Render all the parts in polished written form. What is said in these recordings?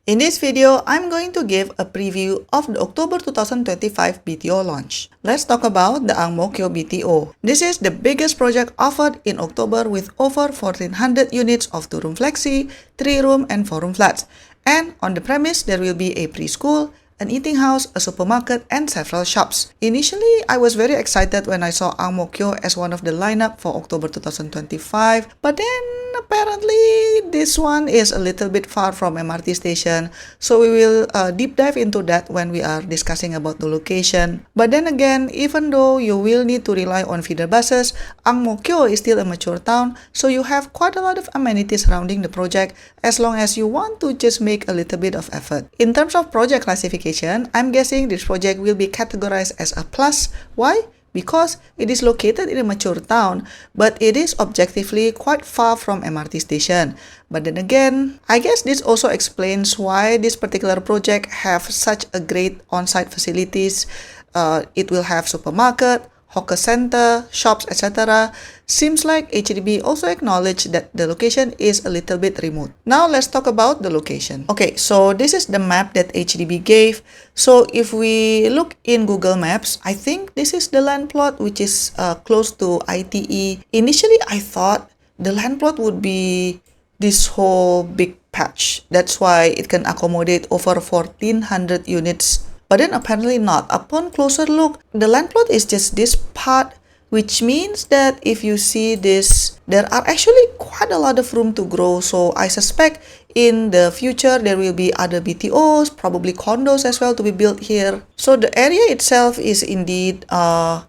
In this video, I'm going to give a preview of the October 2025 BTO launch. Let's talk about the Kio BTO. This is the biggest project offered in October with over 1400 units of 2-room flexi, 3-room and 4-room flats. And on the premise, there will be a preschool, an eating house, a supermarket, and several shops. Initially, I was very excited when I saw Kio as one of the lineup for October 2025, but then apparently this one is a little bit far from MRT station, so we will deep dive into that when we are discussing about the location. But then again, even though you will need to rely on feeder buses, Kio is still a mature town, so you have quite a lot of amenities surrounding the project as long as you want to just make a little bit of effort. In terms of project classification, I'm guessing this project will be categorized as a plus. Why? Because it is located in a mature town, but it is objectively quite far from MRT station. But then again, I guess this also explains why this particular project have such a great on-site facilities. It will have supermarket, hawker center, shops, etc. Seems like HDB also acknowledged that the location is a little bit remote. Now let's talk about the location. Okay, so this is the map that HDB gave. So if we look in Google Maps, I think this is the land plot which is close to ITE. Initially, I thought the land plot would be this whole big patch. That's why it can accommodate over 1400 units. But then apparently not. Upon closer look, the land plot is just this part, which means that if you see this, there are actually quite a lot of room to grow. So I suspect in the future, there will be other BTOs, probably condos as well to be built here. So the area itself is indeed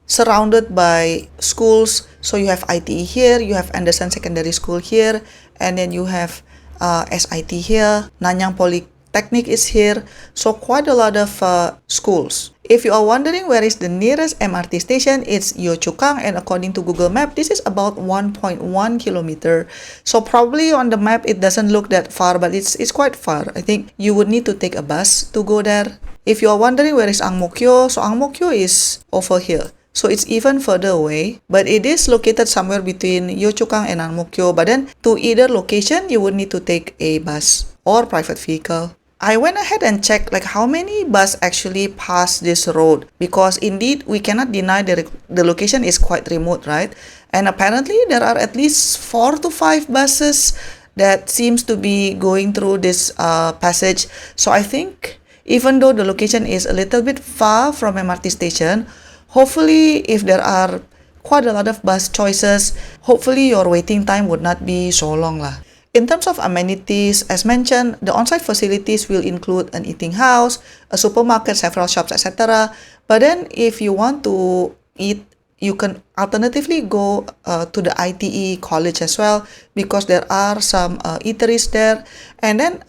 surrounded by schools. So you have ITE here, you have Anderson Secondary School here, and then you have SIT here, Nanyang Polytechnic is here, so quite a lot of schools. If you are wondering where is the nearest MRT station, it's Yio Chu Kang, and according to Google Map, this is about 1.1 kilometer. So probably on the map it doesn't look that far, but it's quite far. I think you would need to take a bus to go there. If you are wondering where is Kio, so Kio is over here. So it's even further away, but it is located somewhere between Yio Chu Kang and Kio. But then to either location, you would need to take a bus or private vehicle. I went ahead and checked like how many buses actually pass this road, because indeed we cannot deny the location is quite remote, right? And apparently there are at least 4 to 5 buses that seems to be going through this passage. So I think even though the location is a little bit far from MRT station, hopefully if there are quite a lot of bus choices, hopefully your waiting time would not be so long lah. In terms of amenities, as mentioned, the on-site facilities will include an eating house, a supermarket, several shops, etc. But then if you want to eat, you can alternatively go to the ITE college as well, because there are some eateries there. And then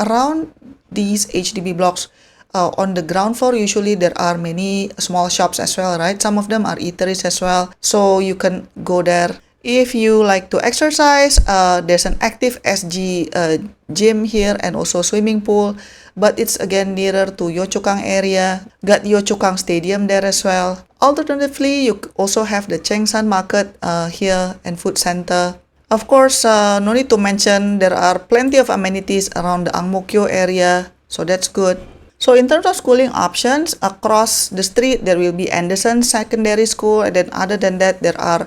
around these HDB blocks, on the ground floor, usually there are many small shops as well, right? Some of them are eateries as well, so you can go there. If you like to exercise, there's an active SG gym here and also swimming pool, but it's again nearer to Yio Chu Kang area. Got Yio Chu Kang Stadium there as well. Alternatively, you also have the Chengsan Market here and food center. Of course, no need to mention, there are plenty of amenities around the Kio area, so that's good. So in terms of schooling options, across the street, there will be Anderson Secondary School, and then other than that, there are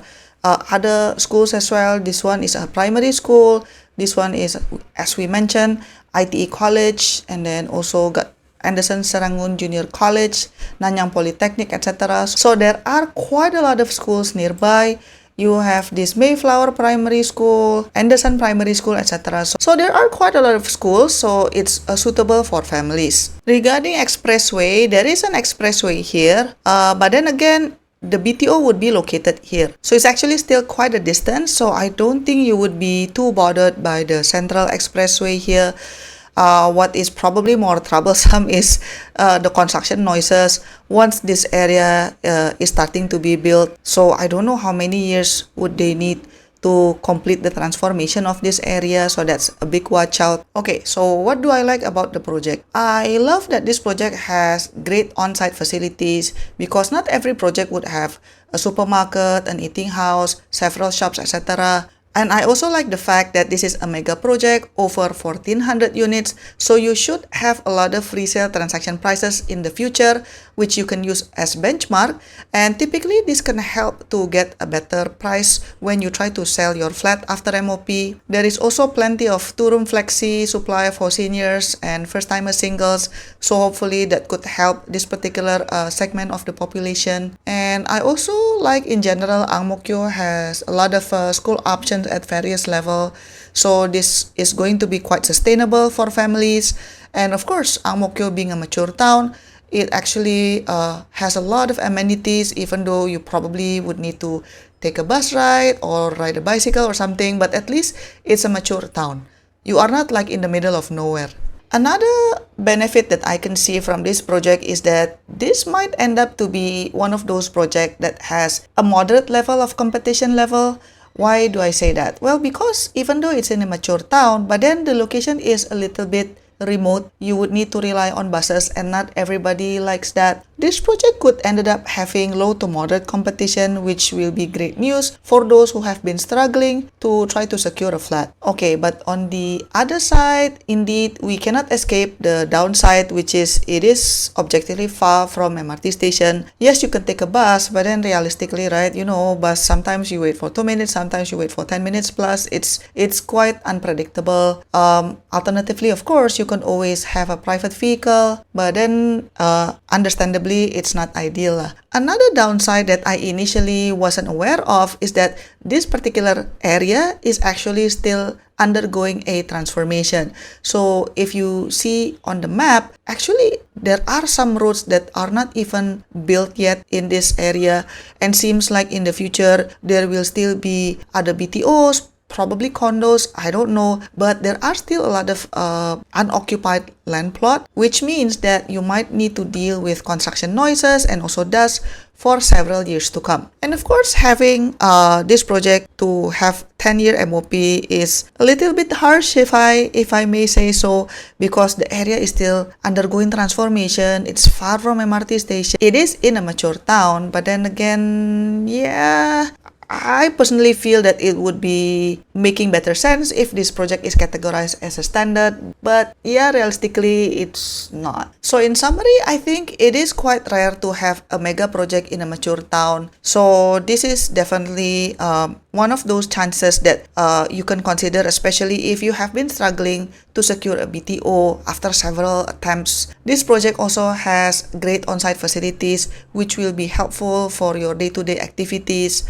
other schools as well. This one is a primary school. This one is, as we mentioned, ITE College, and then also got Anderson Serangoon Junior College, Nanyang Polytechnic, etc. So there are quite a lot of schools nearby. You have this Mayflower Primary School, Anderson Primary School, etc. So there are quite a lot of schools, so it's suitable for families. Regarding expressway, there is an expressway here, but then again, the BTO would be located here. So it's actually still quite a distance, so I don't think you would be too bothered by the central expressway here. What is probably more troublesome is the construction noises once this area is starting to be built. So I don't know how many years would they need to complete the transformation of this area, so that's a big watch out. Okay, so what do I like about the project? I love that this project has great on-site facilities, because not every project would have a supermarket, an eating house, several shops, etc. And I also like the fact that this is a mega project over 1400 units, so you should have a lot of resale transaction prices in the future, which you can use as benchmark. And typically this can help to get a better price when you try to sell your flat after MOP. There is also plenty of two-room flexi supply for seniors and first-timer singles, so hopefully that could help this particular segment of the population. And I also like in general Ang Mo Kio has a lot of school options at various level, so this is going to be quite sustainable for families. And of course, Ang Mo Kio being a mature town, it actually has a lot of amenities, even though you probably would need to take a bus ride or ride a bicycle or something, but at least it's a mature town. You are not like in the middle of nowhere. Another benefit that I can see from this project is that this might end up to be one of those projects that has a moderate level of competition level. Why do I say that? Well, because even though it's in a mature town, but then the location is a little bit remote, you would need to rely on buses, and not everybody likes that. This project could end up having low to moderate competition, which will be great news for those who have been struggling to try to secure a flat. Okay, but on the other side, indeed, we cannot escape the downside, which is it is objectively far from MRT station. Yes, you can take a bus, but then realistically, right, you know, bus sometimes you wait for 2 minutes, sometimes you wait for 10 minutes plus. It's quite unpredictable. Alternatively, of course, you can always have a private vehicle, but then understandably it's not ideal. Another downside that I initially wasn't aware of is that this particular area is actually still undergoing a transformation. So if you see on the map, actually there are some roads that are not even built yet in this area, and seems like in the future there will still be other BTOs, probably condos, I don't know, but there are still a lot of unoccupied land plot, which means that you might need to deal with construction noises and also dust for several years to come. And of course, having this project to have 10-year MOP is a little bit harsh, if I may say so, because the area is still undergoing transformation. It's far from MRT station. It is in a mature town, but then again, yeah, I personally feel that it would be making better sense if this project is categorized as a standard, but yeah, realistically it's not. So in summary, I think it is quite rare to have a mega project in a mature town. So this is definitely one of those chances that you can consider, especially if you have been struggling to secure a BTO after several attempts. This project also has great on-site facilities, which will be helpful for your day-to-day activities.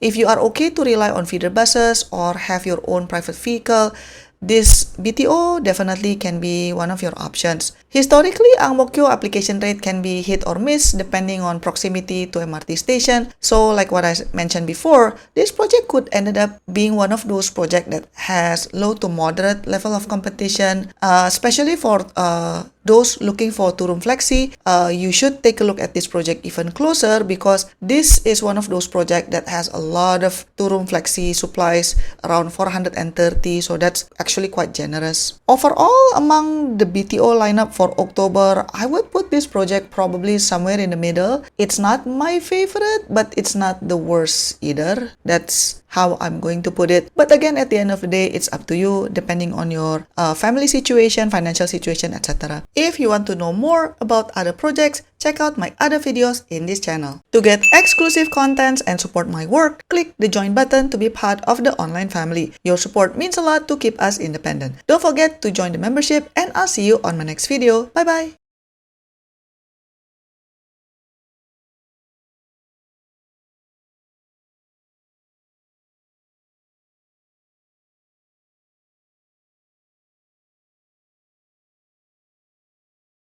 If you are okay to rely on feeder buses or have your own private vehicle, this BTO definitely can be one of your options. Historically, Ang Mo Kio application rate can be hit or miss depending on proximity to MRT station. So like what I mentioned before, this project could end up being one of those projects that has low to moderate level of competition, especially for those looking for two-room flexi. You should take a look at this project even closer, because this is one of those projects that has a lot of two-room flexi supplies, around 430, so that's actually quite generous. Overall, among the BTO lineup for October, I would put this project probably somewhere in the middle. It's not my favorite, but it's not the worst either. That's how I'm going to put it. But again, at the end of the day, it's up to you, depending on your family situation, financial situation, etc. If you want to know more about other projects, check out my other videos in this channel. To get exclusive contents and support my work, click the join button to be part of the online family. Your support means a lot to keep us independent. Don't forget to join the membership, and I'll see you on my next video. Bye bye!